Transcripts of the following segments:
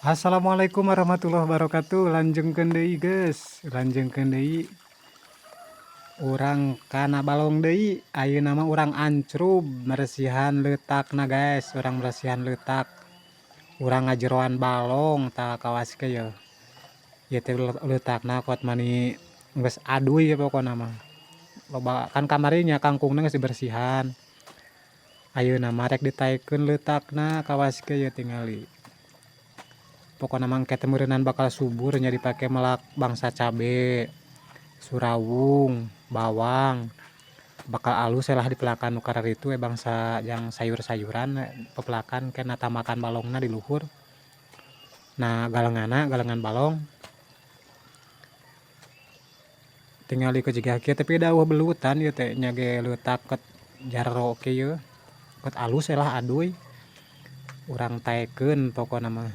Assalamualaikum warahmatullahi wabarakatuh. Lanjengkeun deui geus, lanjengkeun deui urang kana balong deui. Ayeuna mah urang ancrub maresihan leutakna guys, urang maresihan leutak. Urang ngajeroan balong tah kawas ke ye. Ieu teh leutakna kuat mani geus aduy pokona mah. Loba kan kamari nya kangkungna geus dibersihan. Ayeuna mah rek ditaekeun leutakna kawas ke ye tingali. Pokona mangke teh meureunan bakal subur nya dipake melak bangsa cabe, surawung, bawang, bakal alus lah dipelakan nu kararitu bangsa yang sayur-sayuran pepelakan kena tamakan balongna di luhur. Nah galengan balong tinggal dikejigah kieu tapi daweuh belutan ieu teh nya ge leutak ket jaro oke ye. Ket alus lah aduy. Urang taekeun pokona mah.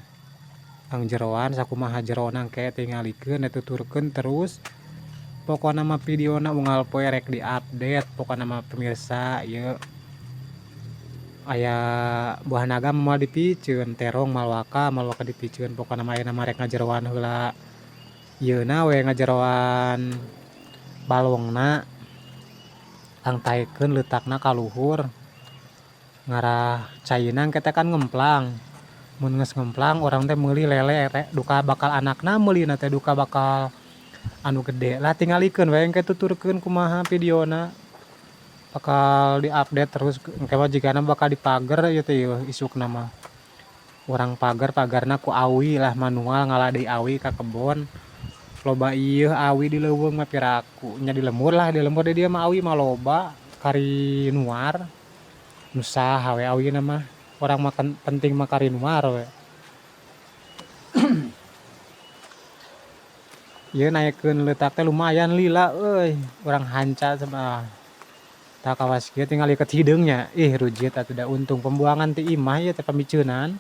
Ang jeroan sakumaha jerona engke tingalikeun dituturkeun terus pokona mah videona unggal poe rek diupdate pokona mah pemirsa ieu aya buah naga moal dipiceun terong malwaka dipiceun pokona mah ayeuna mah rek ngajeroan heula ieuna we ngajeroan balongna ang taekeun leutakna ka luhur ngarah caina engke teh kan ngemplang. Mun geus ngemplang urang teh meuli lele teh duka bakal anakna meulina teh duka bakal anu gede lah tingalikeun we engke tuturkeun kumaha videona bakal diupdate terus engke mah jigana bakal dipager ieu teh isukna mah urang pagarna ku awi lah manual ngaladei awi ka kebon loba ieu awi di leuweung mah piraku nya di lemur lah di lemur di dieu mah awi mah loba kari nuar nu saha we awina mah urang mah penting mah kari nuar we. Ieu naekeun leutak teh lumayan lila euy urang hanca cenah tah kawas kieu tinggal iket hideung nya ih rujit atuh da untung pembuangan ti imah ieu teh pamiceunan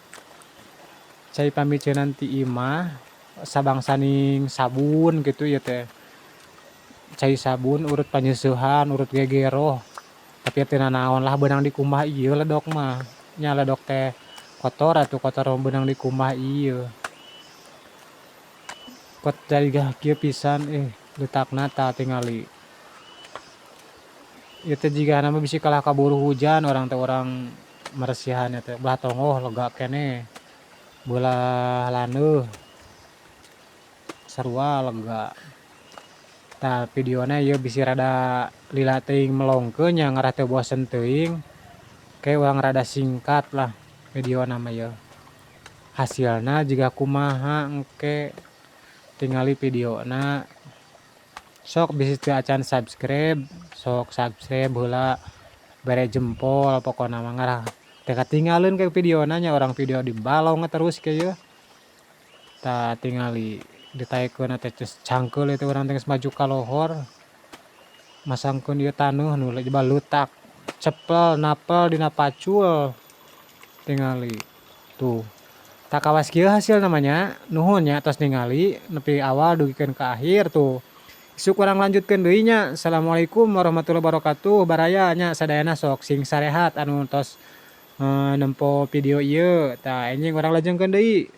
cai pamiceunan ti imah sabangsaning sabun kitu ieu teh cai sabun urut panyeusuhan urut gegeroh tapi teu nanaon lah beunang di kumbah ieu ledok mah nya ledok teh kotor atuh kotor beunang di kumbah ieu kot jarigah kieu pisan leutakna tah tingali ieu teh jigana mah bisi kalah kaburu hujan urang teh urang maresihan teh belah tongoh lega keneh beulah laneuh sarua lega. Tah videona ieu bisi rada lila teuing melongkeun nya ngarah teu bosen teuing ke urang rada singkat lah videona mah ieu hasilna jiga kumaha engke tingali videona sok bisi teu acan subscribe sok subscribe heula bere jempol pokona mah ngarah teu katinggalieun ke videona nya urang video di balong terus ke ieu tah tingali ditaekeun teh geus cangkeul teh urang teh geus maju ka lohor masangkeun ieu taneuh nu baleutak cepel napel dina pacul tingali tuh tah kawas kieu hasil namanya nuhun nya tos ningali nepi awal dugikeun ka akhir tuh isuk urang lanjutkeun deui nya. Assalamualaikum warahmatullahi wabarakatuh. Baraya nya sadayana sok sing sarehat anu tos nempo video ieu tah enjing urang lajengkeun deui.